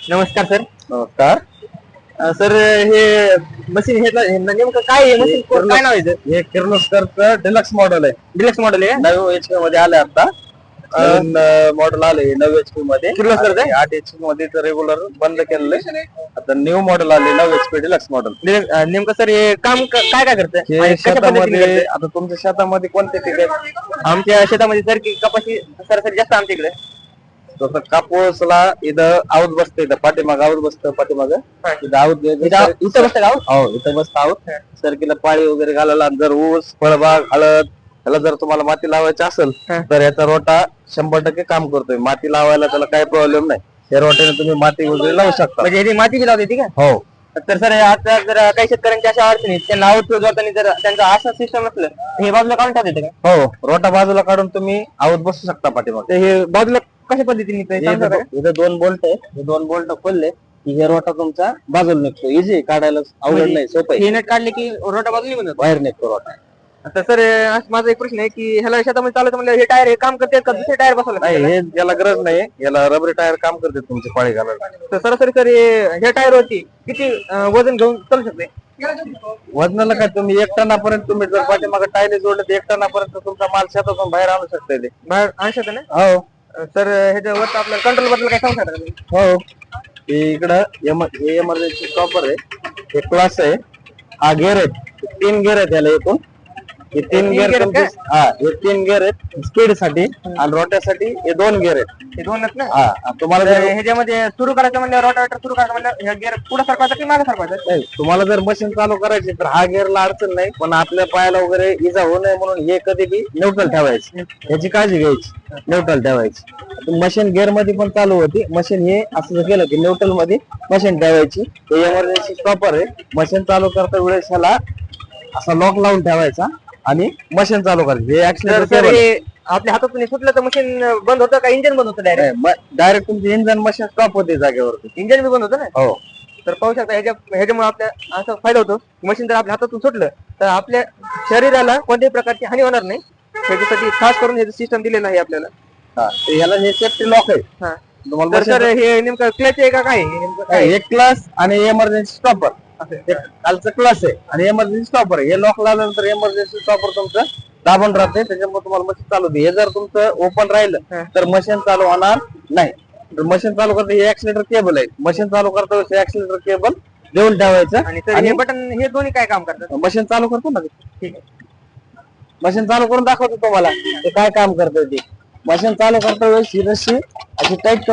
नमस्कार सर. नमस्कार. सर हे मशीन हे नेमकं काय आहे मशीन, काय नाव आहे? हे किर्लोस्करचं डिलक्स मॉडेल आहे. डिलक्स मॉडेल आहे. 9 HP मध्ये आले आता. नवीन मॉडेल आले 9 HP मध्ये. किर्लोस्करचं आहे? 8 HP मध्ये तर रेग्युलर बंद केलेलं. आता न्यू मॉडेल आले 9 HP डिलक्स मॉडेल. नेमकं सर हे काम काय काय करतं? हे आणि कशा पद्धतीने शेतामध्ये करतं? आता तुमच्या शेतामध्ये कोणते पीक आहे? आमच्या शेतामध्ये सर की कपाशी सरासरी जास्त आमच्या इकडे. तसं कापूसला इथं आऊत बसतं, इथं पाठीमाग आऊत बसतं पाठीमाग इथं आऊत इथं बसतं का? हो इथं बसतं आऊत. सरकीला पाळी वगैरे घालायला जर ऊस फळबाग हळद ह्याला जर तुम्हाला माती लावायची असेल तर याचा रोटा 100% काम करतोय. माती लावायला त्याला काही प्रॉब्लेम नाही. या रोट्याने तुम्ही माती वगैरे लावू शकता. म्हणजे ह्याची माती बी लावते ठीक आहे. हो तर सर आता जर काही शेतकऱ्यांच्या अशा अडचणी आहेत, त्यांना आऊट जाताना जर त्यांचा असा सिस्टम नसलं हे बाजूला काढून टाकते का? हो रोटा बाजूला काढून तुम्ही आऊत बसू शकता पाठीमाग. तर हे बाजूला कशा पद्धतीने निघतंय सांगता का? इथं 2 बोल्ट आहे. हे 2 बोल्ट खोलले की हे रोटा तुमचा बाजूला निघतो. इझी काढायला अवघड नाही, सोपं आहे. हे नेट काढले की रोटा बाजूला निघून जातो. बाहेर निघतो रोटा. आता सर माझा एक प्रश्न आहे की ह्याला शेतामध्ये चालत म्हणलं हे टायर हे काम करते का दुसरे टायर बसवलं नाही हे याला गरज नाही. याला रबरी टायर काम करते तुमची पाळी घालायला. तर सरासरी सर ह्या टायर वरती किती वजन घेऊन चालू शकते? वजनाला काय तुम्ही 1 टनापर्यंत तुम्ही जर पाठीमागे टायले जोडले तर 1 टनापर्यंत तुमचा माल शेतातून बाहेर आणू शकता ते. बाहेर आणू शकते ना? हो सर ह्याच्यावर आपल्याला कंट्रोल बद्दल काय सांगू शकता तुम्ही? हो हे इकडं हे इमर्जन्सी स्टॉपर आहे. हे क्लास आहे. हा गेअर आहे. 3 गेअर आहेत याला एकूण. हे 3 गेअर हे 3 गेअर आहेत स्पीड साठी आणि रोट्यासाठी हे 2 गेअर आहेत. हे दोन आहेत ना? हा तुम्हाला तर जर ह्याच्यामध्ये सुरू करायचं म्हणलं रोटावेटर सुरू करायचं म्हणलं ह्या गिअर पुढे सरकवायचं की मागे सरकवायचं? नाही तुम्हाला जर मशीन चालू करायची तर हा गेअरला अडचण नाही, पण आपल्या पायाला वगैरे इजा होऊ नये म्हणून हे कधी बी न्यूट्रल ठेवायची. याची काळजी घ्यायची. न्यूट्रल ठेवायची. मशीन गेअर मध्ये पण चालू होती. मशीन हे असं केलं की न्यूट्रल मध्ये मशीन ठेवायची. हे इमर्जन्सी स्टॉपर आहे. मशीन चालू करता वेळेस ह्याला असा लॉक लावून ठेवायचा आणि मशीन चालू करायची. हे ऍक्सिडेंट आपल्या हातातून सुटलं तर मशीन बंद होतं का इंजिन बंद होतं डायरेक्ट? डायरेक्ट तुमची इंजन मशीन स्टॉप होते जागेवरती. इंजिन बी बंद होतं ना? हो तर पाहू शकता ह्याच्यामुळे आपल्या असा फायदा होतो. मशीन जर आपल्या हातातून सुटलं तर आपल्या शरीराला कोणत्याही प्रकारची हानी होणार नाही. त्याच्यासाठी खास करून हे सिस्टम दिलेलं आहे आपल्याला. हा ते याला हे सेफ्टी लॉक आहे. हा तुम्हाला तर सर हे नेमकं क्लच आहे का काय आहे? नेमकं काय आहे? एक क्लास आणि इमर्जन्सी स्टॉपर. कालचं क्लास आहे आणि इमर्जन्सी स्टॉपर आहे. हे लॉक लावल्यानंतर इमर्जन्सी स्टॉपर तुमचं दाबून राहते. त्याच्यामुळे तुम्हाला मशीन चालू होते. हे जर तुमचं ओपन राहिलं तर मशीन चालू होणार नाही. तर मशीन चालू करता हे ऍक्सिलेटर केबल आहे. मशीन चालू करता हे ऍक्सिलेटर केबल देऊन ठेवायचं आणि सर हे बटन हे दोन्ही काय काम करतात? मशीन चालू करतो ना. ठीक आहे. मशीन चालू करून दाखवतो तुम्हाला ते काय काम करतं ते. मशीन चालू करता वेळेस ही रस्सी अशी टाईट